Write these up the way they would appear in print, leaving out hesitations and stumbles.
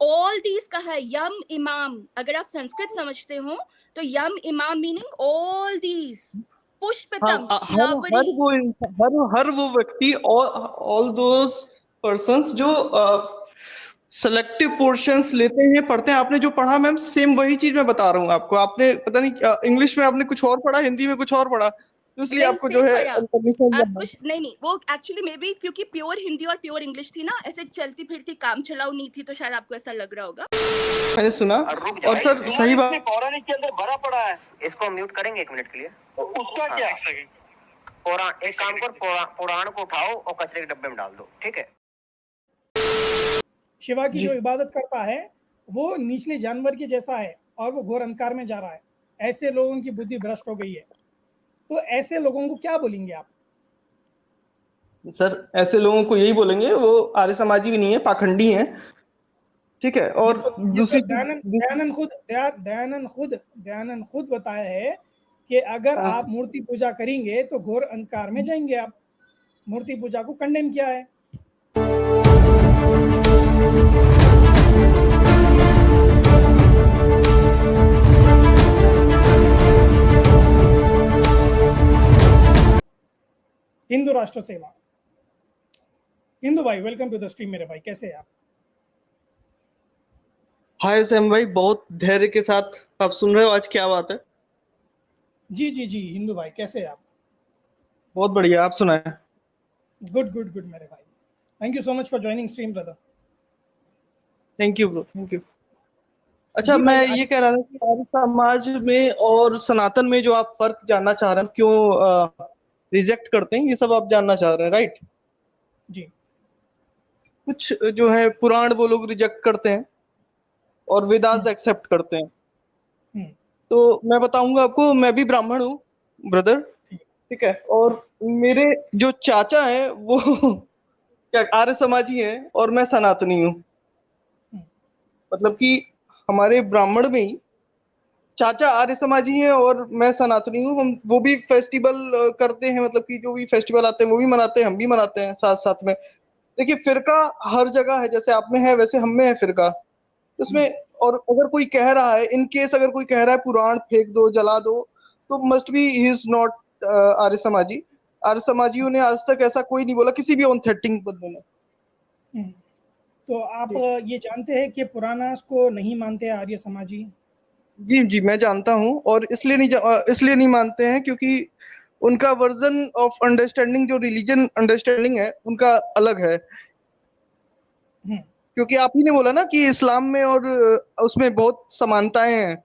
All these कहा है, यम इमाम, अगर आप संस्कृत समझते हो तो यम इमाम मीनिंग ऑल दीज, हाँ, पुष्पतम, हर हर फ्लावरी। वो हर वो व्यक्ति, ऑल दोज पर्सन्स जो सेलेक्टिव पोर्शंस लेते हैं, पढ़ते हैं। आपने जो पढ़ा मैम, सेम वही चीज मैं बता रहा हूँ आपको। आपने पता नहीं इंग्लिश में आपने कुछ और पढ़ा, हिंदी में कुछ और पढ़ा, तो इसलिए नहीं आपको जो सेम है पढ़ा। कंफ्यूजन आप लगा। कुछ नहीं नहीं, वो एक्चुअली मे बी क्योंकि प्योर हिंदी और प्योर इंग्लिश थी ना, ऐसे चलती फिरती काम चलाऊ नहीं थी, तो शायद आपको ऐसा लग रहा होगा। मैंने सुना। और सर सही बात, पौराणिक के अंदर भरा पड़ा है। इसको म्यूट करेंगे 1 मिनट के लिए। तो उसका क्या? पुराण, एक काम कर, पुराण को उठाओ और कचरे के डब्बे में डाल दो, ठीक है? शिवा की जी जो इबादत करता है वो निचले जानवर के जैसा है और वो घोर अंधकार में जा रहा है। ऐसे लोगों की बुद्धि भ्रष्ट हो गई है। तो ऐसे लोगों को क्या बोलेंगे आप? सर, ऐसे लोगों को यही बोलेंगे, वो आर्य समाजी भी नहीं है, पाखंडी हैं। ठीक है। ये और तो दूसरी दयानंद दूसरी दयानंद खुद बताया है कि अगर आप मूर्ति पूजा करेंगे तो घोर अंधकार में जाएंगे आप। मूर्ति पूजा को कंडेम किया है। हिंदू राष्ट्र सेवा। हिंदू भाई वेलकम टू द स्ट्रीम। मेरे भाई कैसे हैं आप? हाय सैम भाई, बहुत धैर्य के साथ आप सुन रहे हो। आज क्या बात है? जी जी जी, हिंदू भाई कैसे हैं आप? बहुत बढ़िया, आप सुनाए। गुड गुड गुड मेरे भाई। Thank you so much for joining stream brother. Thank you bro, thank you. अच्छा, जी मैं भाई ये आज कह रहा था कि आर्य समाज में और सनातन में जो आप फर्क जानना चाह रहे हैं, क्यों रिजेक्ट करते हैं, ये सब आप जानना चाह रहे हैं, राइट? जी कुछ जो है पुराण वो लोग रिजेक्ट करते हैं और वेदास एक्सेप्ट करते हैं। हम्म, तो मैं बताऊंगा आपको, मैं भी ब्राह्मण हूँ ब्रदर। ठीक ठीक है। ठीक। और मेरे जो चाचा हैं वो क्या आर्य समाजी हैं, और मैं सनातनी हूँ। हम्म, मतलब कि हमारे ब्राह्मण में ही चाचा आर्य समाजी हैं और मैं सनातनी हूँ। हम वो भी फेस्टिवल करते हैं, मतलब कि जो भी फेस्टिवल आते हैं वो भी मनाते हैं, हम भी मनाते हैं साथ साथ में। देखिए, फिरका हर जगह है, जैसे आप में है वैसे हम में है फिरका उसमें। और अगर कोई कह रहा है, इन केस अगर कोई कह रहा है पुराण फेंक दो, जला दो, तो must be he is not Arya Samaji. आर्य समाजियों ने आज तक ऐसा कोई नहीं बोला, किसी भी ऑथेंटिक बंदे ने। हम्म। तो आप जी ये जानते हैं कि पुराणास को नहीं मानते आर्य समाजी? जी जी, मैं जानता हूँ। और इसलिए नहीं मानते हैं क्योंकि उनका वर्जन ऑफ अंडरस्टैंडिंग, जो रिलीजन अंडरस्टैंडिंग है उनका अलग है। हम्म, क्योंकि आप ही ने बोला ना कि इस्लाम में और उसमें बहुत समानताएं हैं।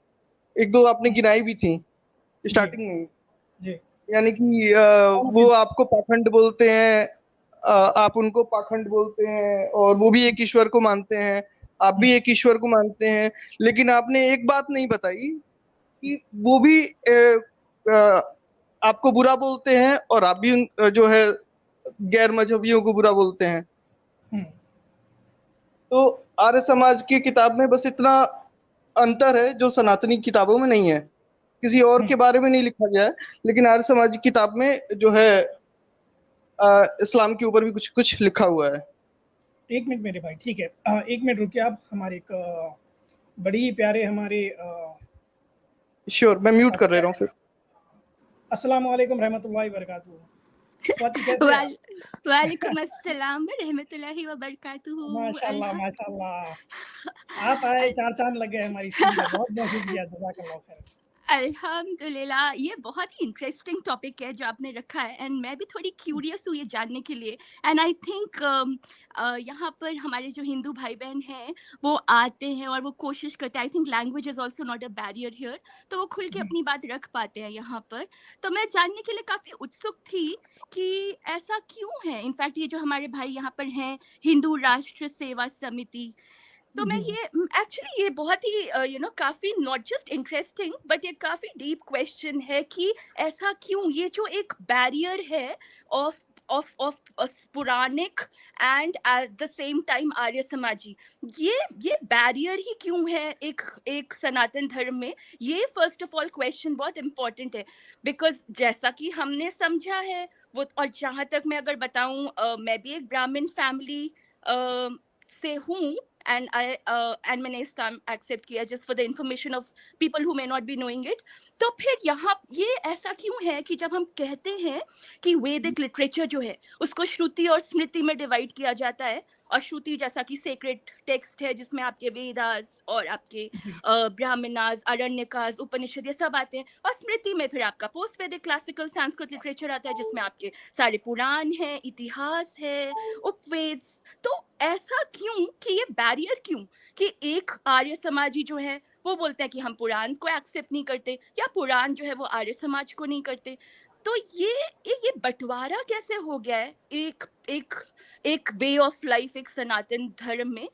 एक दो आपने हम्म, गिनाई भी थी जी स्टार्टिंग में। जी। यानी कि वो आपको पाखंड बोलते हैं, आप उनको पाखंड बोलते हैं, और वो भी एक ईश्वर को मानते हैं, आप भी एक ईश्वर को मानते हैं। लेकिन आपने एक बात नहीं बताई कि वो भी आपको बुरा बोलते हैं, और आप भी जो है गैर मजहबियों को बुरा बोलते हैं। हम्म, तो आर्य समाज की किताब में बस इतना अंतर है जो सनातनी किताबों में नहीं है। किसी और हम्म। के बारे में नहीं लिखा गया है, लेकिन आर्य समाज की किताब में जो है इस्लाम के ऊपर भी कुछ कुछ लिखा हुआ है। एक मिनट मेरे भाई, ठीक है। एक मिनट रुकिए आप। हमारे एक बड़ी ही प्यारे हमारे श्योर, मैं म्यूट कर स्वाति ले है। रहा हूँ फिर। अस्सलाम वालेकुम रहमतुल्लाहि वबरकातुहू। स्वाति कैसे हैं आप? वालेकुम अस्सलाम व रहमतुल्लाहि व बरकातुहू। माशाल्लाह अल्हम्दुलिल्लाह। माशाल्लाह। आप आए, चार चांद लग गए हमारी स्क्रीन पे। बहुत बहुत शुक्रिया, जज़ाकल्लाह खैर। अल्हम्दुलिल्लाह, ये बहुत ही इंटरेस्टिंग टॉपिक है जो आपने रखा है, एंड मैं भी थोड़ी क्यूरियस हूँ ये जानने के लिए। एंड आई थिंक यहाँ पर हमारे जो हिंदू भाई बहन हैं वो आते हैं और वो कोशिश करते हैं। I think language is also not a barrier here, तो वो खुल के अपनी बात रख पाते हैं यहाँ पर। तो मैं जानने के लिए काफ़ी उत्सुक थी कि ऐसा क्यों है। इनफैक्ट ये जो हमारे भाई यहाँ पर हैं, हिंदू राष्ट्र सेवा समिति, तो मैं जी ये एक्चुअली ये बहुत ही काफी नॉट जस्ट इंटरेस्टिंग बट ये काफी डीप क्वेश्चन है कि ऐसा क्यों, ये जो एक बैरियर है ऑफ ऑफ पुराणिक and at the same time Arya Samaji, ये बैरियर ही क्यों है एक एक सनातन धर्म में। ये फर्स्ट ऑफ ऑल क्वेश्चन बहुत इंपॉर्टेंट है, बिकॉज जैसा कि हमने समझा है वो, और जहां तक मैं अगर बताऊं, मैं भी एक ब्राह्मण फैमिली से हूँ, एंड मैंने इस्लाम एक्सेप्ट किया just for the information of people who may not be knowing it. तो फिर यहाँ ये ऐसा क्यों है कि जब हम कहते हैं कि वैदिक लिटरेचर जो है उसको श्रुति और स्मृति में डिवाइड किया जाता है, और श्रुति जैसा कि सेक्रेड टेक्स्ट है जिसमें आपके वेदास और आपके ब्राह्मणास, अरण्यकास, उपनिषद ये सब आते हैं, और स्मृति में फिर आपका पोस्ट वैदिक क्लासिकल संस्कृत लिटरेचर आता है जिसमें आपके सारे पुराण है, इतिहास है, उपवेद। तो ऐसा क्यों कि ये बैरियर क्यों कि एक आर्य समाजी जो है वो बोलते हैं कि हम पुराण को एक्सेप्ट नहीं करते, या पुराण जो है वो आर्य समाज को नहीं करते। तो ये बंटवारा कैसे हो गया है एक एक एक वे ऑफ लाइफ, एक सनातन धर्म में?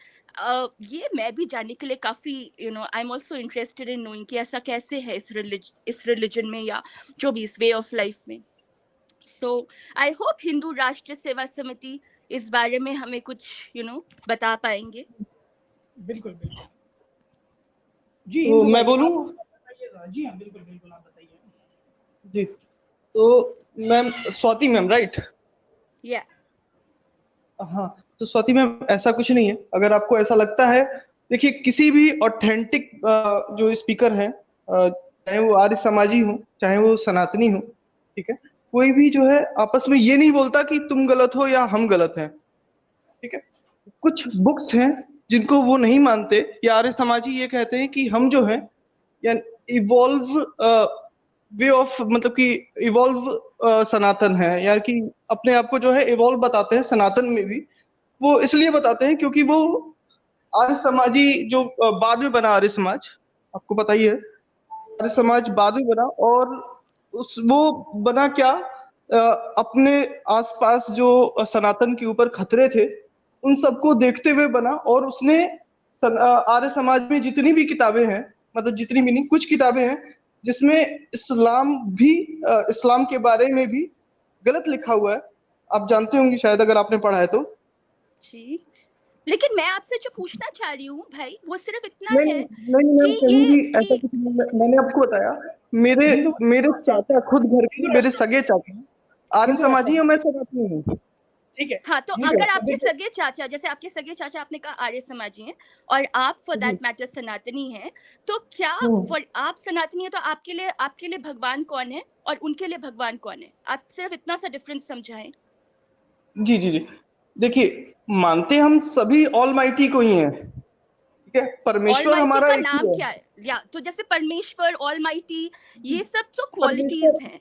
ये मैं भी जानने के लिए काफी I am also interested in knowing कि ऐसा कैसे है इस रिलीजन में या जो भी इस वे ऑफ लाइफ में। सो आई होप हिंदू राष्ट्र सेवा समिति इस बारे में हमें कुछ बता पाएंगे। बिल्कुल बिल्कुल जी। तो मैं बोलूं? जी हाँ, बिल्कुल बिल्कुल, आप बताइए जी। तो मैम, स्वाति मैम, राइट? या हाँ, तो स्वाति मैम, ऐसा कुछ नहीं है। अगर आपको ऐसा लगता है, देखिए, किसी भी ऑथेंटिक जो स्पीकर हैं, चाहे वो आर्य समाजी हो चाहे वो सनातनी हो, ठीक है, कोई भी जो है आपस में ये नहीं बोलता कि तुम गलत हो या हम गलत हैं, ठीक है। कुछ बुक्स हैं जिनको वो नहीं मानते, या आर्य समाजी ये कहते हैं कि हम जो है या इवॉल्व वे ऑफ, मतलब कि इवॉल्व सनातन है, या कि अपने आप को जो है इवॉल्व बताते हैं सनातन में भी। वो इसलिए बताते हैं क्योंकि वो आर्य समाजी जो बाद में बना, आर्य समाज, आपको पता ही है, आर्य समाज बाद में बना, और वो बना क्या, अपने आसपास जो सनातन के ऊपर खतरे थे उन सबको देखते हुए बना, और उसने आर्य समाज में जितनी भी किताबें हैं, मतलब जितनी भी नहीं, कुछ किताबें हैं जिसमें इस्लाम के बारे में भी गलत लिखा हुआ है। आप जानते होंगे शायद, अगर आपने पढ़ा है तो। जी, लेकिन मैं आपसे जो पूछना चाह रही हूँ भाई, वो सिर्फ इतना नहीं है नहीं मैम, कहीं भी ऐसा कुछ नहीं। मैंने आपको बताया, मेरे चाचा, खुद घर के मेरे सगे चाचा आर्य समाजी और मैं सनातनी हूँ, ठीक है। हाँ, तो अगर आपके सगे चाचा, जैसे आपके सगे चाचा आपने कहा आर्य समाजी हैं और आप फॉर दैट मैटर सनातनी हैं, तो क्या आप सनातनी हैं तो आपके लिए भगवान कौन है और उनके लिए भगवान कौन है? आप सिर्फ इतना सा डिफरेंस समझाएं। जी जी जी। देखिए, मानते हम सभी ऑलमाइटी को ही हैं, ठीक है। परमेश्वर हमारा का एक नाम ही है। क्या है? या तो जैसे परमेश्वर, ऑलमाइटी, ये सब तो क्वालिटीज हैं,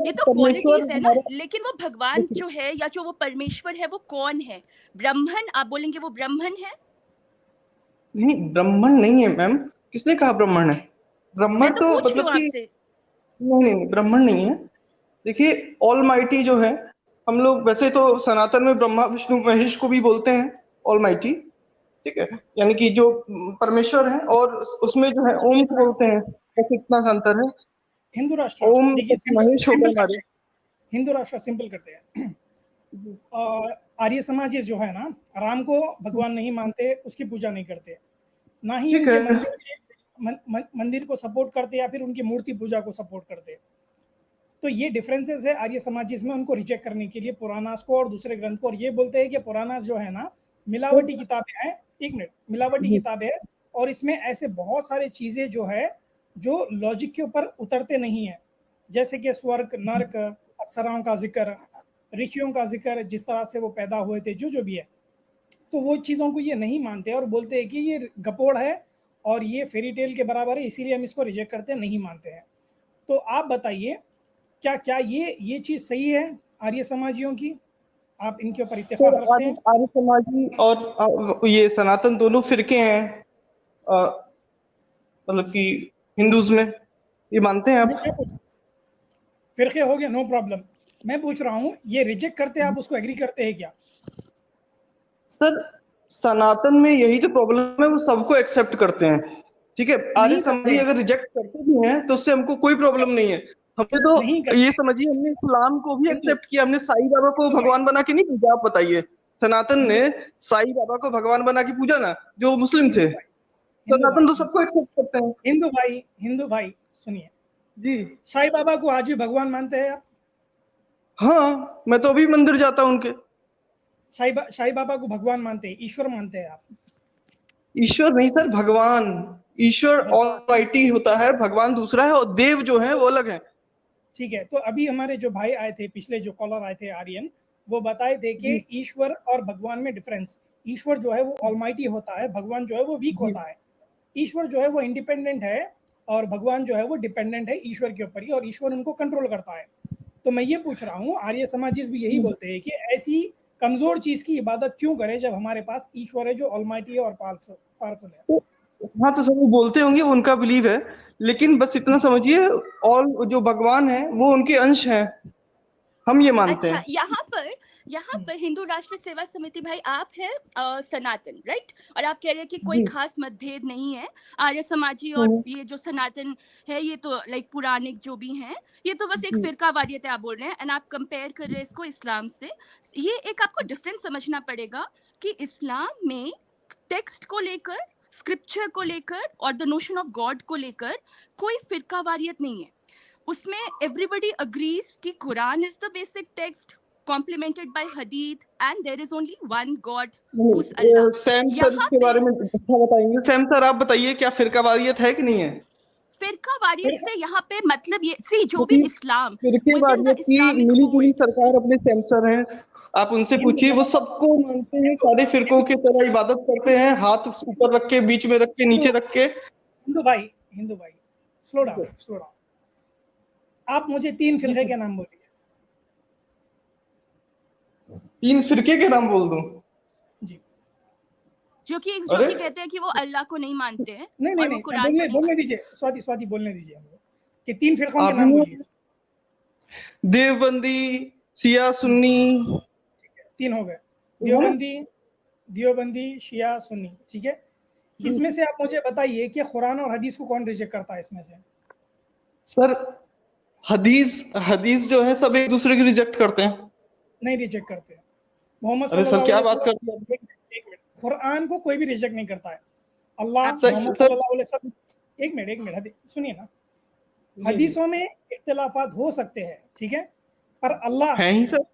ये तो क्वालिटीज है ना, लेकिन वो भगवान जो है या जो वो परमेश्वर है वो कौन है? ब्राह्मण, आप बोलेंगे वो ब्राह्मण है? नहीं, ब्राह्मण नहीं है मैम। किसने कहा ब्राह्मण है? ब्राह्मण तो मतलब कि नहीं, ब्राह्मण नहीं है। देखिए, ऑलमाइटी जो है, हम लोग वैसे तो सनातन में ब्रह्मा विष्णु महेश को भी बोलते हैं ऑलमाइटी, ठीक है, यानी कि जो परमेश्वर है, और उसमें जो है ओम को बोलते हैं, बस इतना सा अंतर है। हिंदू राष्ट्र, ओम महेश होगा हमारे। हिंदू राष्ट्र सिंपल करते हैं। आर्य समाज जो है ना, राम को भगवान नहीं मानते, उसकी पूजा नहीं करते, ना ही उनके मंदिर को सपोर्ट करते या फिर उनकी मूर्ति पूजा को सपोर्ट करते। तो ये डिफरेंसेस है आर्य समाज में, उनको रिजेक्ट करने के लिए पुराणास को और दूसरे ग्रंथ को, और ये बोलते हैं कि पुराणास जो है ना मिलावटी किताबें हैं। एक मिनट, मिलावटी किताबें है, और इसमें ऐसे बहुत सारे चीजें जो है जो लॉजिक के ऊपर उतरते नहीं है, जैसे कि स्वर्ग, नर्क, अप्सराओं का जिक्र, ऋषियों का जिक्र, जिस तरह से वो पैदा हुए थे, जो भी है। तो वो चीज़ों को ये नहीं मानते और बोलते हैं कि ये गपोड़ है और ये फेरी टेल के बराबर है, इसीलिए हम इसको रिजेक्ट करते नहीं मानते हैं। तो आप बताइए, क्या ये चीज़ सही है आर्य समाजियों की? आप इनके ऊपर इत्तेफाक रखते हैं? आर्य समाजी और ये सनातन दोनों फिरके हैं, मतलब कि हिंदूज में, ये मानते हैं आप? फिरके हो गया, नो प्रॉब्लम। मैं पूछ रहा हूँ, ये रिजेक्ट करते हैं, आप उसको एग्री करते हैं क्या? सर, सनातन में यही तो प्रॉब्लम है, वो सबको एक्सेप्ट करते हैं, ठीक है। आर्य समाजी अगर रिजेक्ट करते भी हैं तो उससे हमको कोई प्रॉब्लम नहीं है। हमने तो ये समझिए, हमने इस्लाम को भी एक्सेप्ट किया, हमने साईं बाबा को भगवान बना के नहीं पूजा। आप बताइए, सनातन ने साईं बाबा को भगवान बना के पूजा ना, जो मुस्लिम थे। सनातन तो सबको एक्सेप्ट करते हैं। हिंदू भाई सुनिए जी, साईं बाबा को आज भी भगवान मानते हैं आप? हाँ, मैं तो अभी मंदिर जाता हूँ उनके। साईं बाबा को भगवान मानते हैं, ईश्वर मानते हैं आप? ईश्वर नहीं सर, भगवान। ईश्वर ऑलमाइटी होता है, भगवान दूसरा है, और देव जो है वो अलग है। ठीक है, तो अभी हमारे जो भाई आए थे, पिछले जो कॉलर आए थे आर्यन, वो बताए थे कि ईश्वर और भगवान में डिफरेंस। ईश्वर जो है वो ऑलमाइटी होता है, भगवान जो है वो वीक होता है। ईश्वर जो है वो इंडिपेंडेंट है और भगवान जो है वो डिपेंडेंट है ईश्वर के ऊपर ही, और ईश्वर उनको कंट्रोल करता है। तो मैं ये पूछ रहा हूँ, आर्य समाजिस्ट भी यही बोलते हैं कि ऐसी कमजोर चीज की इबादत क्यों करें जब हमारे पास ईश्वर है जो ऑलमाइटी है और पावरफुल है। तो हाँ, तो सब वो बोलते होंगे, वो उनका बिलीव है, लेकिन बस इतना समझिए, ऑल जो भगवान है वो उनके अंश हैं, हम ये मानते अच्छा, हैं। यहाँ पर हिंदू राष्ट्र सेवा समिति भाई आप है सनातन, राइट? और आप कह रहे हैं कि कोई खास मतभेद नहीं है, आर्य समाजी और ये जो सनातन है ये तो लाइक पुराणिक जो भी हैं, ये तो बस एक फिरका वारियत है आप बोल रहे हैं, एंड आप कंपेयर कर रहे हैं इसको इस्लाम से। ये एक आपको डिफरेंस समझना पड़ेगा कि इस्लाम में टेक्स्ट को लेकर, स्क्रिप्चर को लेकर और द नोशन ऑफ गॉड को लेकर कोई फिरका वारियत नहीं है। उसमें एवरीबडी अग्रीज कि Quran is the basic text complemented by hadith and there is only one god who's Allah। Sam sir इसके बारे में अच्छा बताएंगे। सैम सर आप बताइए, क्या फिरकावारियत है कि नहीं है? फिरका वारियत से यहाँ पे मतलब ये सी जो भी इस्लाम फिरकेवारियत की मिली जुली सरकार अपने सेंसर हैं, आप उनसे पूछिए, वो सबको मानते हैं, सारे फिरकों की तरह इबादत करते हैं, हाथ ऊपर रख के, बीच में रख के, नीचे रख के। हिंदू भाई स्लो डाउन। आप मुझे 3 फिरके के नाम बोलिए। 3 फिरके के नाम बोल दूं जी, जो कि कहते हैं कि वो अल्लाह को नहीं मानते हैं। नहीं, बोलने दीजिए, स्वाति बोलने दीजिए हमको कि 3 फिरकों के नाम बोलिए। देवबंदी, शिया, सुन्नी। 3 हो गए, देवबंदी, शिया, सुन्नी, ठीक है। इसमें से आप मुझे बताइए कि कुरान और हदीस को कौन रिजेक्ट करता है इसमें से? सर हदीस जो है सब एक दूसरे की रिजेक्ट करते हैं। नहीं रिजेक्ट करते। मोहम्मद सल्लल्लाहु अलैहि वसल्लम, क्या बात करते हैं? एक मिनट, कुरान को कोई भी रिजेक्ट नहीं करता है। अल्लाह मोहम्मद सल्लल्लाहु अलैहि वसल्लम, एक मिनट सुनिए ना, हदीसों में इख्तिलाफात हो सकते हैं, ठीक है, पर अल्लाह है ही सर।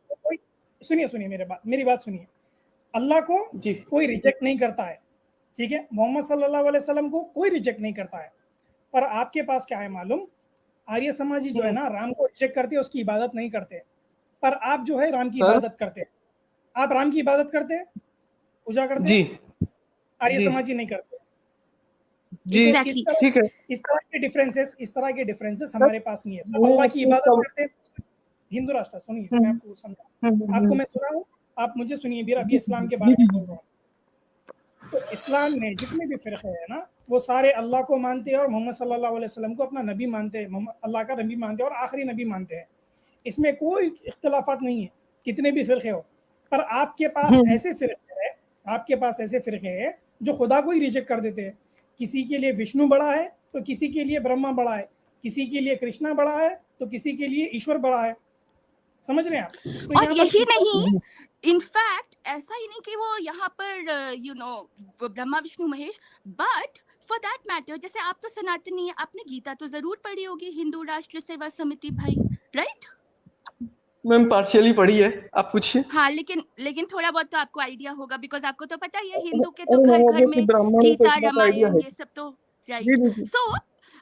सुनिए मेरी बात सुनिए। अल्लाह को कोई रिजेक्ट नहीं करता है, ठीक है। मोहम्मद सल्लल्लाहु अलैहि वसल्लम को कोई रिजेक्ट नहीं करता है। पर आपके पास क्या है मालूम, आर्य समाजी जो है ना, राम को रिजेक्ट करते हैं, उसकी इबादत नहीं करते। पर आप जो है राम की इबादत करते हैं। आप राम की इबादत करते हैं, पूजा करते हैं, आर्य समाजी नहीं करते जी। ठीक है, इस तरह के डिफरेंसेस हमारे पास नहीं है। सब अल्लाह की इबादत करते हैं। हिंदू राष्ट्र, सुनिए मैं आपको समझाऊं, आपको मैं सुनाऊं, आप मुझे सुनिए भी। अभी इस्लाम के बारे में बोल रहा हूँ। तो इस्लाम में जितने भी फिरके हैं ना, वो सारे अल्लाह को मानते हैं और मोहम्मद सल्लल्लाहु अलैहि वसल्लम को अपना नबी मानते हैं, अल्लाह का नबी मानते हैं और आखिरी नबी मानते हैं। इसमें कोई इख्तिलाफात नहीं है, कितने भी फिरके हो। पर आपके पास ऐसे फिरके हैं जो खुदा को ही रिजेक्ट कर देते हैं। किसी के लिए विष्णु बड़ा है तो किसी के लिए ब्रह्मा बड़ा है, किसी के लिए कृष्णा बड़ा है तो किसी के लिए ईश्वर बड़ा है। समझ रहे हैं आप? तो और यही नहीं, इनफैक्ट ऐसा ही नहीं कि वो यहाँ पर Brahma Vishnu Mahesh, but for that matter, जैसे आप तो सनातनी है, आपने गीता तो जरूर पढ़ी होगी, हिंदू राष्ट्र सेवा समिति भाई, राइट? मैम पार्शियली पढ़ी है, आप पूछिए। हाँ, लेकिन थोड़ा बहुत तो आपको आइडिया होगा, बिकॉज आपको तो पता ही है हिंदू के तो घर में गीता, रामायण, ये सब तो, राइट? सो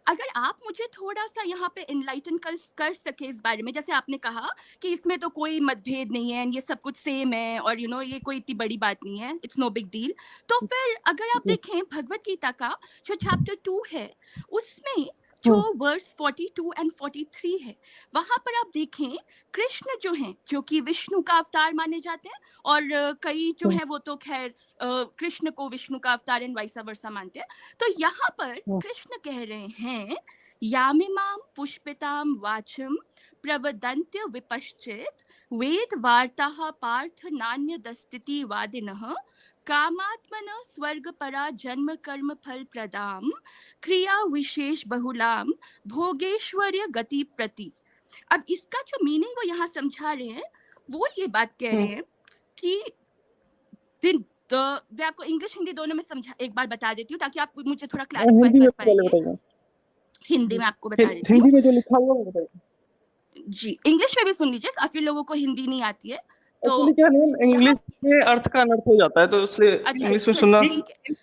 अगर आप मुझे थोड़ा सा यहाँ पे एनलाइटन कर सके इस बारे में, जैसे आपने कहा कि इसमें तो कोई मतभेद नहीं है, ये सब कुछ सेम है, और ये कोई इतनी बड़ी बात नहीं है, इट्स नो बिग डील। तो फिर अगर आप देखें भगवत गीता का जो चैप्टर 2 है, उसमें जो वर्स 42 एंड 43 है, वहां पर आप देखें कृष्ण जो हैं, जो कि विष्णु का अवतार माने जाते हैं, और कई जो हैं वो तो खैर कृष्ण को विष्णु का अवतार एंड वाइसा वर्सा मानते हैं। तो यहाँ पर कृष्ण कह रहे हैं, यामिमाम पुष्पिताम वाचम प्रवदन्त्य विपश्चित वेद वार्ताः पार्थ नान्य दस्तिति वादिनः कामात्मन स्वर्ग परा जन्म कर्म फल प्रदाम क्रिया विशेष बहुलाम भोगेश्वर्य गति प्रति। अब इसका जो मीनिंग वो यहाँ समझा रहे हैं, वो ये बात कह रहे हैं कि मैं आपको इंग्लिश हिंदी दोनों में समझा, एक बार बता देती हूँ ताकि आप मुझे थोड़ा क्लैरिफाई कर पाएंगे। हिंदी में आपको बता देती हूँ, हिंदी में जो लिखा हुआ है बताइए जी। इंग्लिश में भी सुन लीजिए, काफी लोगों को हिंदी नहीं आती है, तो एक्चुअली क्या नहीं, इंग्लिश में अर्थ का अनर्थ हो जाता है, तो इसलिए अच्छा इंग्लिश में सुनना। ठीक है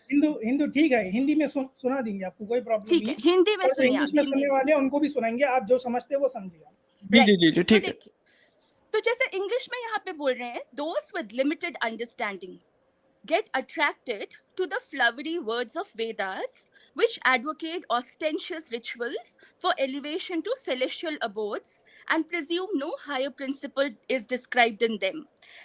हिंदू ठीक है, हिंदी में सुना देंगे आपको, कोई प्रॉब्लम ठीक नहीं है, है। हिंदी में और जो सुनिए इंग्लिश आप, में हिंदी सुनने में। वाले हैं उनको भी सुनाएंगे, आप जो समझते हैं वो समझिए। जी जी जी जी तो ठीक है। देखिए, तो जैसे इंग्लिश में यहाँ पे बोल रहे हैं, those with limited understanding get attracted to the flowery words of Vedas, which advocate ostentatious rituals for elevation to celestial abodes and presume no higher principle is described in them.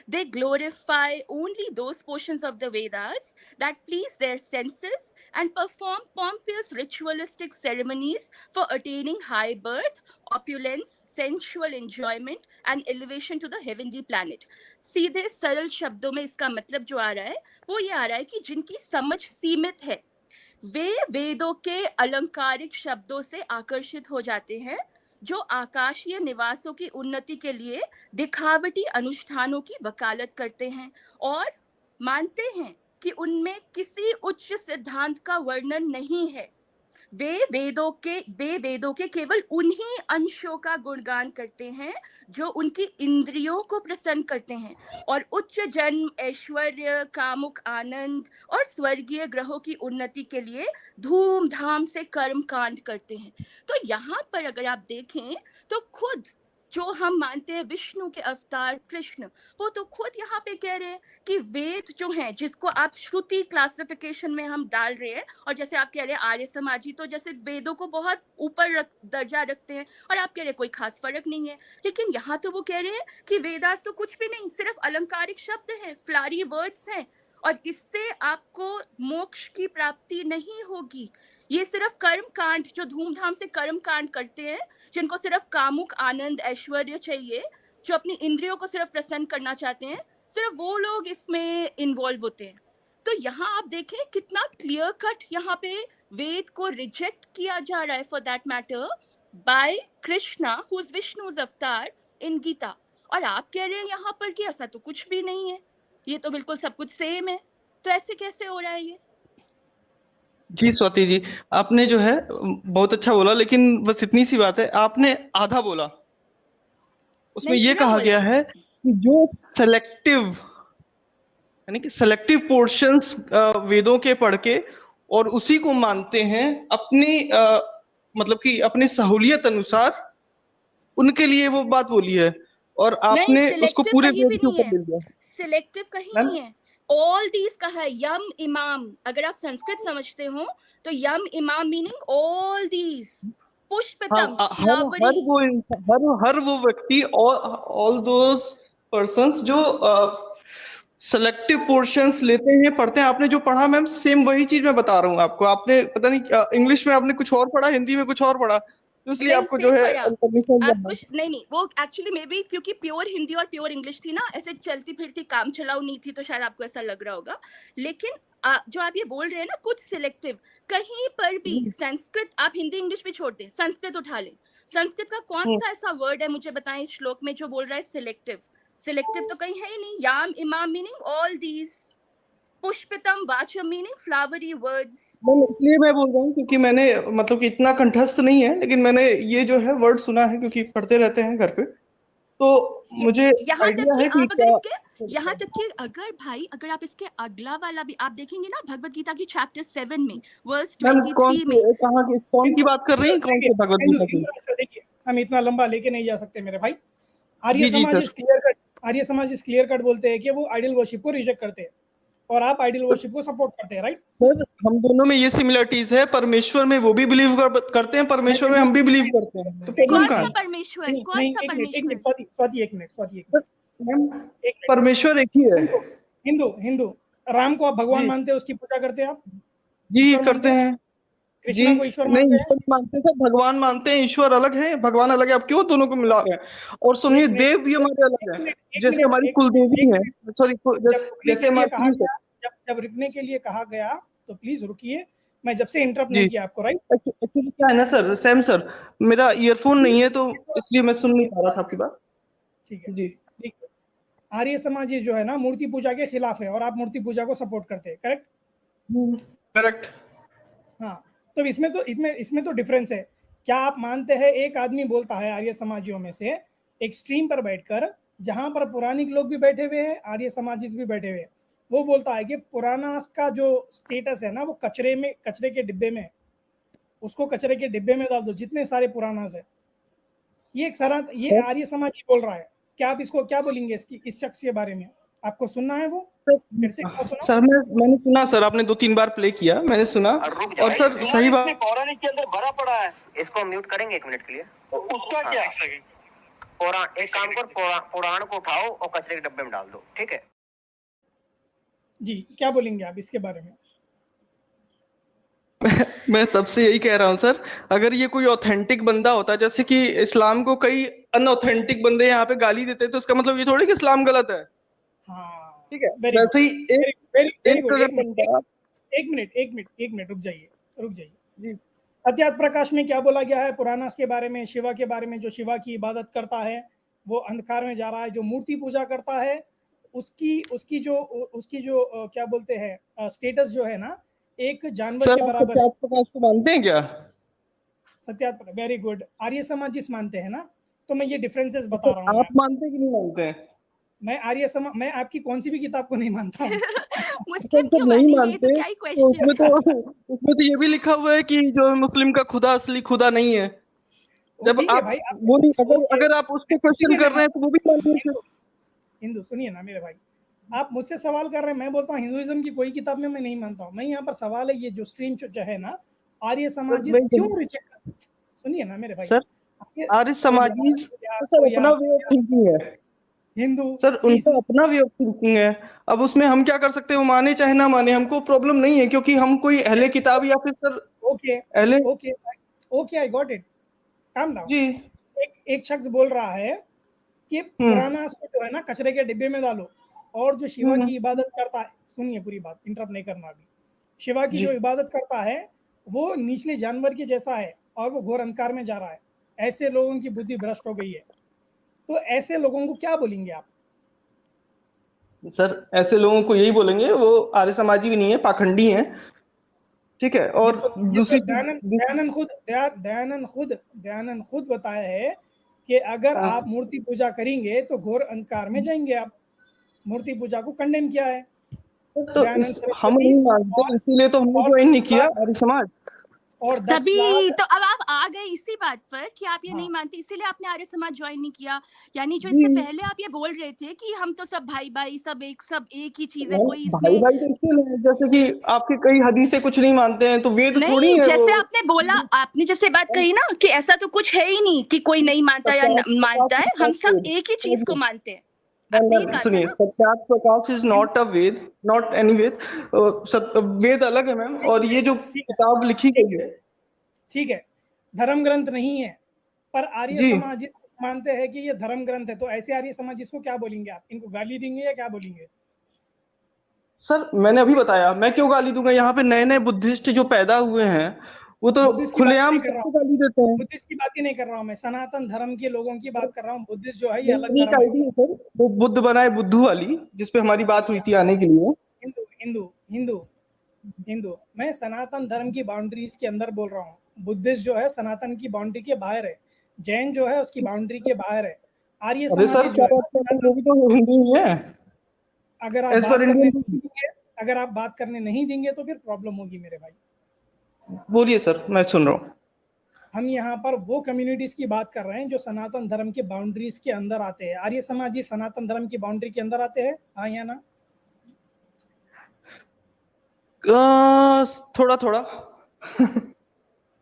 They glorify only those portions of the Vedas that please their senses and perform pompous ritualistic ceremonies for attaining high birth, opulence, sensual enjoyment, and elevation to the heavenly planet. सीधे सरल शब्दों में इसका मतलब जो आ रहा है वो ये आ रहा है कि जिनकी समझ सीमित है वे वेदों के अलंकारिक शब्दों से आकर्षित हो जाते हैं, जो आकाशीय निवासों की उन्नति के लिए दिखावटी अनुष्ठानों की वकालत करते हैं और मानते हैं कि उनमें किसी उच्च सिद्धांत का वर्णन नहीं है। वे वेदों के केवल उन्हीं अंशों का गुणगान करते हैं जो उनकी इंद्रियों को प्रसन्न करते हैं और उच्च जन्म, ऐश्वर्य, कामुक आनंद और स्वर्गीय ग्रहों की उन्नति के लिए धूमधाम से कर्म कांड करते हैं। तो यहाँ पर अगर आप देखें तो खुद जो हम मानते हैं विष्णु के अवतार कृष्ण, वो तो खुद यहाँ पे कह रहे हैं कि वेद जो हैं, जिसको आप श्रुति क्लासिफिकेशन में हम डाल रहे हैं, और जैसे आप कह रहे हैं आर्य समाजी तो जैसे वेदों को बहुत ऊपर दर्जा रखते हैं, और आप कह रहे हैं कोई खास फर्क नहीं है, लेकिन यहाँ तो वो कह रहे हैं कि वेदास तो कुछ भी नहीं, सिर्फ अलंकारिक शब्द हैं, फ्लारी वर्ड्स हैं, और इससे आपको मोक्ष की प्राप्ति नहीं होगी। ये सिर्फ कर्म कांड, जो धूमधाम से कर्म कांड करते हैं, जिनको सिर्फ कामुक आनंद, ऐश्वर्य चाहिए, जो अपनी इंद्रियों को सिर्फ प्रसन्न करना चाहते हैं, सिर्फ वो लोग इसमें इन्वॉल्व होते हैं। तो यहाँ आप देखें कितना क्लियर कट यहाँ पे वेद को रिजेक्ट किया जा रहा है, for that matter bye Krishna who is Vishnu's अवतार इन गीता, और आप कह रहे हैं यहाँ पर कि ऐसा तो कुछ भी नहीं है, ये तो बिल्कुल सब कुछ सेम है। तो ऐसे कैसे हो रहा है ये? जी स्वाति जी, आपने जो है बहुत अच्छा बोला, लेकिन बस इतनी सी बात है, आपने आधा बोला। उसमें नहीं, ये पूरा कहा बोला गया है कि जो सेलेक्टिव, यानी कि सेलेक्टिव पोर्शंस वेदों के पढ़ के और उसी को मानते हैं अपनी मतलब कि अपनी सहूलियत अनुसार, उनके लिए वो बात बोली है, और नहीं, आपने उसको सिलेक्टिव पूरे कहीं वेद भी के नहीं ऊपर है, ले लिया। सिलेक्टिव कहीं मैम, नहीं है। ऑल दीज कहा है, यम इमाम, अगर आप संस्कृत समझते हो तो यम इमाम मीनिंग ऑल दीज, हाँ, पुष्पतम, हर फ्लावरी। हर वो व्यक्ति, ऑल दोस पर्संस जो सेलेक्टिव पोर्शंस लेते हैं, पढ़ते हैं। आपने जो पढ़ा मैम, सेम वही चीज मैं बता रहा हूँ आपको। आपने पता नहीं इंग्लिश में आपने कुछ और पढ़ा, हिंदी में कुछ और पढ़ा, तो इसलिए नहीं, आपको जो सेम है पढ़ा कंफ्यूजन आप करना है। कुछ नहीं, वो एक्चुअली मे बी क्योंकि प्योर हिंदी और प्योर इंग्लिश थी ना, ऐसे चलती फिरती काम चलाऊ नहीं थी, तो शायद आपको ऐसा लग रहा होगा। लेकिन जो आप ये बोल रहे हैं ना कुछ सिलेक्टिव, कहीं पर भी संस्कृत, आप हिंदी इंग्लिश भी छोड़ दें, संस्कृत उठा लें, संस्कृत का कौन सा ऐसा वर्ड है मुझे बताएं इस श्लोक में जो बोल रहा है सिलेक्टिव? सिलेक्टिव तो कहीं है ही नहीं। याम इमाम मीनिंग ऑल दीज, पुष्पितम वाचम मीनिंग फ्लावरी वर्ड्स। मैम इसलिए मैं बोल रहा हूँ क्योंकि मैंने मतलब कि इतना कंठस्थ नहीं है, लेकिन मैंने ये जो है वर्ड सुना है, क्योंकि पढ़ते रहते हैं घर पे, तो मुझे यहाँ तक आइडिया कि है कि आप अगर क्या। इसके, यहाँ तक कि अगर भाई अगर आप इसके अगला वाला भी आप देखेंगे ना, भगवत गीता की चैप्टर 7 में वर्स मैम कौन 23 में, से, कहाँ की, कौन की बात कर रही हैं, कौन से भगवत गीता की? देखिए, हम इतना लंबा लेके नहीं जा सकते मेरे भाई। जी जी सर। आर्य समाज इस क्लियर कट बोलते हैं कि वो आइडल वर्शिप को रिजेक्ट करते हैं और आप आइडल वर्शिप को सपोर्ट करते हैं, राइट? सर हम दोनों में ये सिमिलरिटीज है, परमेश्वर में वो भी बिलीव करते हैं, परमेश्वर में हम भी बिलीव करते हैं, तो प्रॉब्लम कौन कहाँ सा है? परमेश्वर, नहीं, कौन सा एक मिनट, परमेश्वर? स्वाति एक मिनट। मैम परमेश्वर एक ही है। हिंदू राम को आप भगवान जी मानते हैं, उसकी पूजा करते हैं आप? जी ईश्वर करते मानते हैं? हैं। जी कृष्णा को ईश्वर नहीं, मानते हैं? ईश्वर नहीं मानते सर, भगवान मानते हैं। ईश्वर अलग है, भगवान अलग है, आप क्यों दोनों को मिला रहे हैं? और सुनिए, एक मिनट, देव भी हमारे अलग है, जैसे हमारी कुलदेवी है, सॉरी जैसे हमारी। जब रुकने के लिए कहा गया तो प्लीज रुकिए, मैं जब से इंटरप्ट जी नहीं किया आपको, राइट? एक्चुअली क्या है ना सर, सैम सर, मेरा ईयरफोन नहीं है, तो इसलिए मैं सुन नहीं पा रहा था आपकी बात। ठीक है, जी ठीक है। आर्य समाज ये जो है ना मूर्ति पूजा के खिलाफ है और आप मूर्ति पूजा को सपोर्ट करते हैं, करेक्ट? करेक्ट। हाँ, तो इसमें तो डिफरेंस है। क्या आप मानते हैं एक आदमी बोलता है आर्य समाजियों में से एक्सट्रीम पर बैठकर जहां पर पुरानिक लोग भी बैठे हुए हैं, आर्य समाजिस्ट भी बैठे हुए हैं। वो बोलता है कि पुराना का जो स्टेटस है ना, वो कचरे के डिब्बे में, उसको कचरे के डिब्बे में डाल दो, जितने सारे पुरानास है। ये आर्य समाजी बोल रहा है। क्या आप इसको क्या बोलेंगे इस शख्स के बारे में? आपको सुनना है वो? फिर से सुना सर मैंने सुना सर, आपने 2-3 बार प्ले किया, मैंने सुना। और सर सही बात, पौराणिक के अंदर भरा पड़ा है। इसको म्यूट करेंगे 1 मिनट के लिए। उसका क्या? पुराण, एक काम कर, पुराण को उठाओ और कचरे के डब्बे में डाल दो, ठीक है? जी, क्या बोलेंगे आप इसके बारे में? मैं तब से यही कह रहा हूँ सर, अगर ये कोई ऑथेंटिक बंदा होता, जैसे कि इस्लाम को कई अनऑथेंटिक बंदे यहाँ पे गाली देते हैं, तो इसका मतलब ये थोड़ी कि इस्लाम गलत है। हाँ, ठीक है, वेरी वैसे ही एक गुड। अगर बंदा, एक मिनट रुक जाइए। जी सत्यार्थ प्रकाश में क्या बोला गया है पुराणास के बारे में, शिवा के बारे में? जो शिवा की इबादत करता है वो अंधकार में जा रहा है, जो मूर्ति पूजा करता है उसकी जो क्या बोलते हैं स्टेटस जो है ना, एक जानवर सर के आप बराबर है। सत्यार्थ प्रकाश को मानते हैं क्या? Satyarth, very good. Arya samajist मानते हैं ना, तो मैं ये डिफरेंसेस बता रहा हूँ। आप मानते हैं कि नहीं मानते हैं? मैं आपकी कौन सी भी किताब को नहीं मानता हूँ। मुस्लिम सब क्यों नहीं मानेंगे? ये तो मानते, क्या ही तो क्वेश्चन है। उसमें तो ये भी लिखा हुआ है कि जो मुस्लिम का खुदा असली खुदा नहीं है। वो जब ठीक है आप भाई, वो नहीं, ओके, अगर आप उसको क्वेश्चन सुनिए कर रहे हैं तो वो भी मानिए। हिंदू सुनिए ना मेरे भाई, आप मुझसे सवाल कर रहे हैं, मैं बोलता हूँ हिंदुइज्म की कोई किताब में मैं नहीं मानता हूँ। मैं यहाँ पर सवाल है, ये जो स्ट्रीम जो है ना, आर्य समाजिस्ट क्यों रिजेक्ट? सुनिए ना मेरे भाई, सर आर्य समाजी सर कोई अपना वे ऑफ थिंकिंग है हिंदू, सर, उनका अपना वे ऑफ थिंकिंग है। अब उसमें हम क्या कर सकते हैं, वो माने चाहे ना माने, हमको प्रॉब्लम नहीं है, क्योंकि हम कोई अहले किताब या फिर सर ओके अहले। Okay okay, I got it, calm down. जी एक शख्स बोल रहा है कि हम्म पुराना को जो है ना कचरे के डिब्बे में डालो, और जो शिवा हम्म की इबादत करता है, सुनिए पूरी बात, इंटरप्ट नहीं करना अभी। शिवा की जी जो इबादत करता है वो निचले जानवर के जैसा है, और वो घोर अंधकार में जा रहा है। ऐसे लोगों की बुद्धि भ्रष्ट हो गई है, तो ऐसे लोगों को क्या बोलेंगे आप? सर ऐसे लोगों को यही बोलेंगे, वो आर्य समाजी भी नहीं है, पाखंडी हैं। ठीक है, ये और तो ये तो दूसरी दयानंद खुद बताया है कि अगर आप हाँ, मूर्ति पूजा करेंगे तो घोर अंधकार में जाएंगे आप। मूर्ति पूजा को कंडेम किया है तो दयानंद हम सरस्वती। नहीं मानते, और इसीलिए तो हमने और ज्वाइन नहीं 10 किया लाख आर्य समाज। और 10 तभी लाख तो अब आप आ गए इसी बात पर कि आप ये हाँ नहीं मानते, इसीलिए आपने आर्य समाज ज्वाइन नहीं किया। यानी जो जी इससे पहले आप ये बोल रहे थे कि हम तो सब भाई भाई, सब एक ही चीज है, कोई भाई इसमें भाई तो इसलिए है, जैसे कि आपके कई हदीसें कुछ नहीं मानते हैं, तो वेद थोड़ी नहीं। है वो। जैसे आपने बोला, आपने जैसे बात कही ना कि ऐसा तो कुछ है ही नहीं कि कोई नहीं मानता या सत्यार्थ प्रकाश मानता है, हम सब एक ही चीज को मानते हैं। आपने ये कहा था सुनिए, ना। Satyarth Prakash is not a Veda, not any Veda. Veda अलग है मैम, और ये जो ठीक है किताब लिखी ठीक गई है है। ठीक है, धर्म ग्रंथ नहीं है, पर आर्य जी समाज मानते हैं कि ये धर्म ग्रंथ है। तो ऐसे आर्य समाज को क्या बोलेंगे आप? इनको गाली देंगे या क्या बोलेंगे? सर, मैंने अभी बताया, मैं क्यों गाली दूंगा? यहाँ पे नए नए बुद्धिस्ट जो पैदा हुए हैं, वो तो बुद्धिस्ट की बात खुलेआम नहीं कर रहा सबको हूँ, गाली देते हैं। बुद्धिस्ट की बात ही नहीं कर रहा हूँ मैं, सनातन धर्म के लोगों की बात कर रहा हूँ। बुद्धिस्ट जो है ये अलग मेरी एक धर्म है। आईडी है सर, वो बुद्ध बनाए बुद्धू वाली, जिसपे हमारी बात हुई थी आने के लिए। हिंदू हिंदू हिंदू हिंदू, मैं सनातन धर्म की बाउंड्रीज के अंदर बोल रहा हूँ। बुद्धिस्ट जो है सनातन की बाउंड्री के बाहर है, जैन जो है उसकी बाउंड्री के बाहर है। आर्य अरे सर समाजी जो क्या है बात करते हैं, वो भी तो हिंदू ही है अगर आप एज बात पर करने इंडियन। नहीं देंगे, अगर आप बात करने नहीं देंगे तो फिर प्रॉब्लम होगी मेरे भाई। बोलिए सर, मैं सुन रहा हूँ। हम यहाँ पर वो कम्युनिटीज की बात कर रहे हैं जो सनातन धर्म के बाउंड्रीज के अंदर आते हैं। आर्य समाजी सनातन धर्म की बाउंड्री के अंदर आते हैं, हाँ या ना? थोड़ा थोड़ा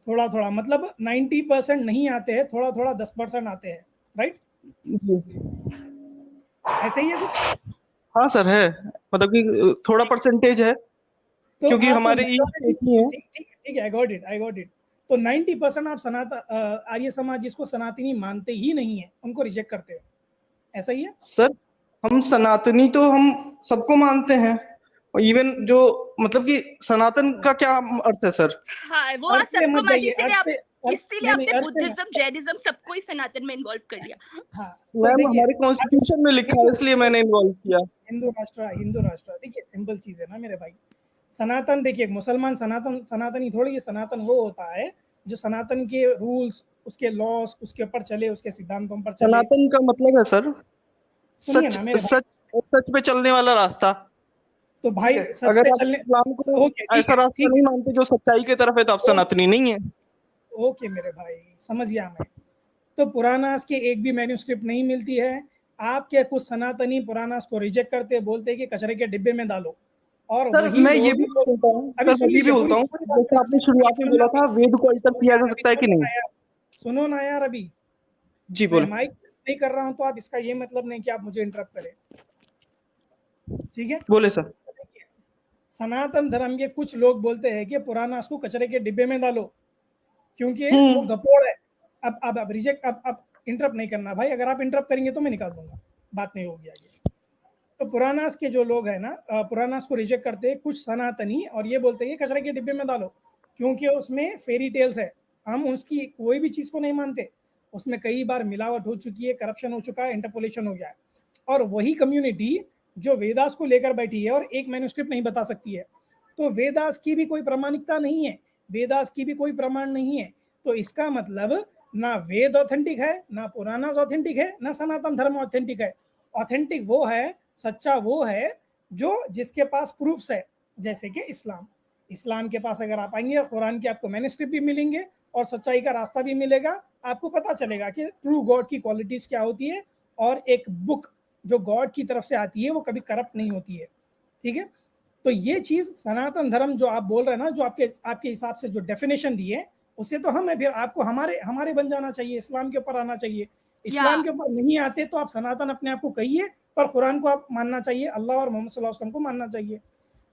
थोड़ा थोड़ा मतलब 90% नहीं आते हैं, थोड़ा थोड़ा 10% आते हैं, राइट? जी ऐसे ही है कुछ? हाँ सर, है, मतलब कि थोड़ा परसेंटेज है, तो क्योंकि आप तो हमारे मेजॉरिटी, एक ही है। ठीक ठीक ठीक है, आई गॉट इट। तो 90% आप आर्य समाज जिसको सनातनी मानते ही नहीं है, उनको रिजेक्ट करते हैं, ऐसा ही है? सर हम सनातनी तो हम सबको मानते हैं, और इवन जो, मतलब कि सनातन का क्या अर्थ है सर? हाँ, वो आप अर्थ पे सबको मत मानते, जाइए, इसीलिए नहीं नहीं, आपने अर्थ पे मत। बुद्धिज्म, जैनिज्म सबको ही सनातन में इन्वॉल्व कर लिया। हाँ, तो मैम देखिए, हमारे कॉन्स्टिट्यूशन में लिखा है, हिंदू इसलिए मैंने इन्वॉल्व किया। हिंदू राष्ट्र, देखिए सिंपल चीज है ना मेरे भाई। सनातन, देखिए मुसलमान सनातनी थोड़ी है। सनातन वो होता है जो सनातन के रूल्स, उसके लॉस, उसके ऊपर चले, उसके सिद्धांतों पर चले। सनातन का मतलब है सर, सुनिए सच ना मेरे भाई, सच सच पे चलने वाला रास्ता। तो भाई ठीक है, सच अगर पे आप चलने, इस्लाम को ओके ठीक ऐसा है रास्ता ठीक नहीं मानते जो सच्चाई की तरफ है, तो आप है, सनातनी नहीं है। ओके मेरे भाई समझ गया मैं। तो पुरानास की एक भी मैन्यूस्क्रिप्ट नहीं मिलती है। आप क्या कुछ सनातनी पुरानास को रिजेक्ट करते हैं, बोलते हैं कि कचरे के डिब्बे में डालो, और सर वही मैं ये लोग भी जो, बोलता हूँ अभी सर, सुन मैं ये भी लीजिए पूरी बोलता हूँ, पूरी बात जैसे आपने अभी शुरुआत में सुनना बोला था, अभी, वेद को अल्टर किया जा अभी सकता है कि सुनो नहीं। ना यार, सुनो ना यार अभी, जी मैं बोले। माइक नहीं कर रहा हूँ तो आप इसका ये मतलब नहीं कि आप मुझे इंटरप्ट करें, ठीक है। बोले सर। सनातन धर्म के कुछ लोग बोलते हैं कि पुरानास को कचरे के डिब्बे में डालो क्योंकि वो हम्म। गपोड़ है। अब रिजेक्ट, अब इंटरप्ट नहीं करना भाई, अगर आप इंटरप्ट करेंगे तो मैं निकाल दूंगा, बात नहीं होगी आगे। तो पुरानास के जो लोग हैं ना, पुरानास को रिजेक्ट करते हैं कुछ सनातनी, और ये बोलते हैं कि कचरे के डिब्बे में डालो क्योंकि उसमें फेरी टेल्स है, हम उसकी कोई भी चीज़ को नहीं मानते, उसमें कई बार मिलावट हो चुकी है, करप्शन हो चुका है, इंटरपोलेशन हो गया है। और वही कम्युनिटी जो वेदास को लेकर बैठी है और एक मैन्युस्क्रिप्ट नहीं बता सकती है, तो वेदास की भी कोई प्रामाणिकता नहीं है, वेदास की भी कोई प्रमाण नहीं है। तो इसका मतलब ना वेद ऑथेंटिक है, ना पुरानास ऑथेंटिक है, ना सनातन धर्म ऑथेंटिक है। ऑथेंटिक वो है, सच्चा वो है जो जिसके पास प्रूफ्स है, जैसे कि इस्लाम। इस्लाम के पास अगर आप आएंगे, कुरान के आपको मैन्युस्क्रिप्ट भी मिलेंगे और सच्चाई का रास्ता भी मिलेगा, आपको पता चलेगा कि ट्रू गॉड की क्वालिटीज क्या होती है, और एक बुक जो गॉड की तरफ से आती है वो कभी करप्ट नहीं होती है, ठीक है। तो ये चीज सनातन धर्म जो आप बोल रहे हैं ना, जो आपके आपके हिसाब से जो डेफिनेशन दी है, उससे तो हमें फिर आपको हमारे हमारे बन जाना चाहिए, इस्लाम के ऊपर आना चाहिए। या इस्लाम के ऊपर नहीं आते तो आप सनातन अपने आप को कहिए, पर कुरान को आप मानना चाहिए, अल्लाह और मोहम्मद सल्लल्लाहु अलैहि वसल्लम को मानना चाहिए,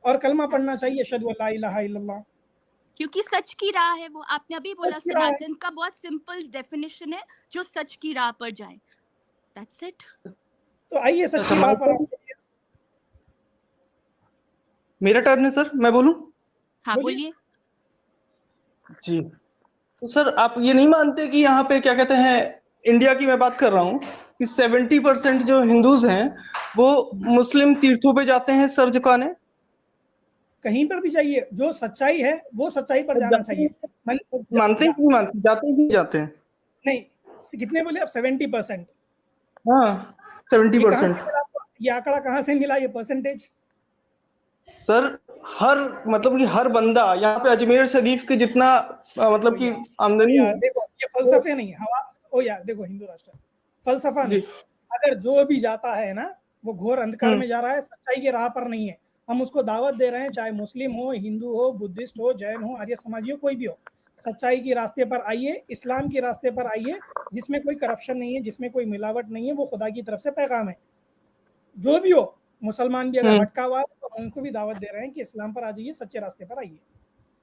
और कलमा पढ़ना चाहिए, अशहदु अल्ला इलाहा इल्लल्लाह। क्योंकि सच की राह है वो, आपने अभी बोला सच की राह है। सनातन का बहुत सिंपल डेफिनेशन है, जो सच की राह पर जाए, दैट्स इट। तो आइए सच की राह समाज पर आप पर चलिए। मेरा टर्न है सर, मैं बोलूं। हाँ बोलिए। बोलिए। जी। तो सर आप ये नहीं मानते कि यहाँ पे क्या कहते हैं, इंडिया की मैं बात कर रहा हूँ, कि 70% जो हिंदूज हैं वो मुस्लिम तीर्थों पे जाते हैं सर झुकाने। कहीं पर भी चाहिए, जो सच्चाई है वो सच्चाई पर तो जाना जाते चाहिए। हैं, मन, मानते हैं कि नहीं मानते, जाते हैं कि नहीं जाते हैं। नहीं, कितने बोले आप, 70%? हाँ, 70 ये कहाँ से परसेंट मिला आपको, ये आंकड़ा कहाँ से मिला, ये परसेंटेज? सर हर मतलब कि हर बंदा यहाँ पे अजमेर शरीफ के जितना ओ मतलब कि यार, ओ आमदनी यार है देखो, ये वो। फलसफे नहीं हवा। ओ यार देखो, हिंदू राष्ट्र फलसफा नहीं। जी। अगर जो भी जाता है ना, वो घोर अंधकार हम्म। में जा रहा है, सच्चाई के राह पर नहीं है। हम उसको दावत दे रहे हैं, चाहे मुस्लिम हो, हिंदू हो, बुद्धिस्ट हो, जैन हो, आर्य समाजी हो, कोई भी हो, सच्चाई के रास्ते पर आइए, इस्लाम के रास्ते पर आइए, जिसमें कोई करप्शन नहीं है, जिसमें कोई मिलावट नहीं है, वो खुदा की तरफ से पैगाम है। जो भी हो, मुसलमान भी अगर हम्म। भटका हुआ है तो हम उनको भी दावत दे रहे हैं कि इस्लाम पर आ जाइए, सच्चे रास्ते पर आइए,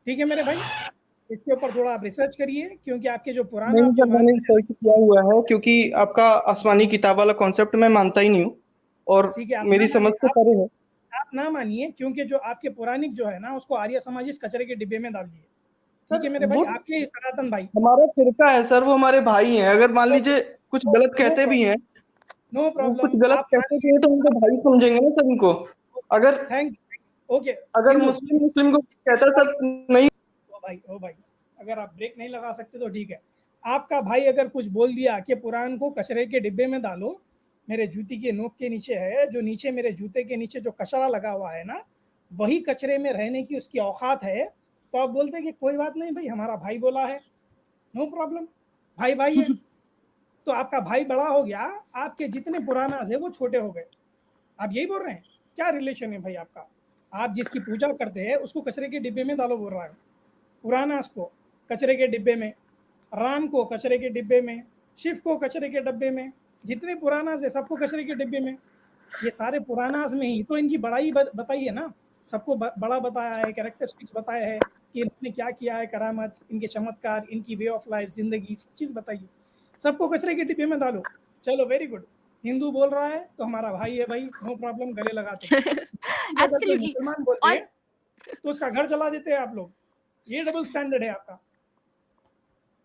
ठीक है मेरे भाई। इसके ऊपर थोड़ा आप रिसर्च करिए, क्योंकि आपके जो पुराना नहीं आप जो सर, मैंने मानते हैं, रिसर्च किया हुआ है, क्योंकि आपका आसमानी किताब वाला कॉन्सेप्ट मैं मानता ही नहीं हूँ, और ठीक है, आप ना मेरी समझ मानिए, से परे है। आप ना मानिए, क्योंकि जो आपके पौराणिक जो है ना, उसको आर्य समाज इस कचरे के डिब्बे में डाल दिए, ठीक सर है मेरे भाई, वो आपके ही सनातन भाई। हमारा फिरका है सर, वो हमारे भाई हैं, अगर मान लीजिए कुछ गलत नो कहते भी प्रॉब्लम, हैं, नो वो कुछ प्रॉब्लम, गलत आप कहते भी मानिए, हैं तो उनको भाई समझेंगे ना सर इनको। अगर थैंक, ओके। अगर हिंदू, मुस्लिम मुस्लिम को कहता है सर नहीं। ओ भाई, अगर आप ब्रेक नहीं लगा सकते तो ठीक है। आपका भाई अगर कुछ बोल दिया कि पुराण को कचरे के डिब्बे में डालो, मेरे जूती के नोक के नीचे है, जो नीचे मेरे जूते के नीचे जो कचरा लगा हुआ है ना, वही कचरे में रहने की उसकी औकात है, तो आप बोलते हैं कि कोई बात नहीं भाई, हमारा भाई बोला है, नो प्रॉब्लम, भाई भाई है। तो आपका भाई बड़ा हो गया, आपके जितने पुराना है वो छोटे हो गए, आप यही बोल रहे हैं? क्या रिलेशन है भाई आपका? आप जिसकी पूजा करते हैं उसको कचरे के डिब्बे में डालो बोल रहा है, पुरानास को कचरे के डिब्बे में, राम को कचरे के डिब्बे में, शिव को कचरे के डिब्बे में, जितने पुरानास है सबको कचरे के डिब्बे में। ये सारे पुरानास में ही तो इनकी बड़ाई बताई है ना, सबको बड़ा बताया है, कैरेक्टरिस्टिक्स बताया है कि इन्होंने क्या किया है, करामत, इनके चमत्कार, इनकी वे ऑफ लाइफ, जिंदगी, सब चीज़ बताइए, सबको कचरे के डिब्बे में डालो। चलो वेरी गुड, हिंदू बोल रहा है तो हमारा भाई है भाई, नो प्रॉब्लम, गले लगाते हैं। अगर कोई एब्सोल्युटली। मुसलमान बोलते और हैं तो उसका घर जला देते हैं आप लोग, ये डबल स्टैंडर्ड है आपका।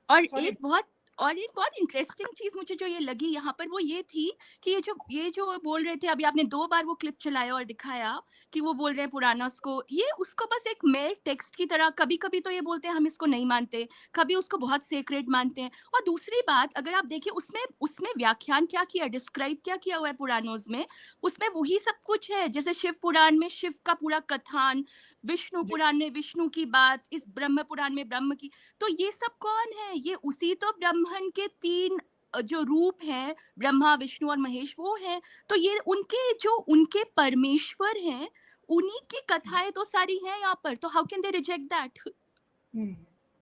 और सॉरी। एक बहुत और एक बहुत इंटरेस्टिंग चीज मुझे जो ये लगी यहाँ पर वो ये थी कि ये जो बोल रहे थे, अभी आपने 2 बार वो क्लिप चलाया और दिखाया कि वो बोल रहे हैं पुराना उसको बस एक मेयर टेक्स्ट की तरह, कभी कभी तो ये बोलते हैं हम इसको नहीं मानते, कभी उसको बहुत सेक्रेड मानते हैं। और दूसरी बात, अगर आप देखिए उसमें उसमें व्याख्यान क्या किया, डिस्क्राइब क्या किया हुआ है पुराणों में, उसमें वही सब कुछ है। जैसे शिव पुराण में शिव का पूरा कथान, विष्णु जी। पुराण में विष्णु की बात, इस ब्रह्म पुराण में ब्रह्म की। तो ये सब कौन है? ये उसी तो ब्रह्मन के 3 जो रूप हैं, ब्रह्मा विष्णु और महेश, वो हैं। तो ये उनके परमेश्वर हैं, उन्हीं की कथाएं तो सारी हैं यहाँ पर, तो how can they reject that?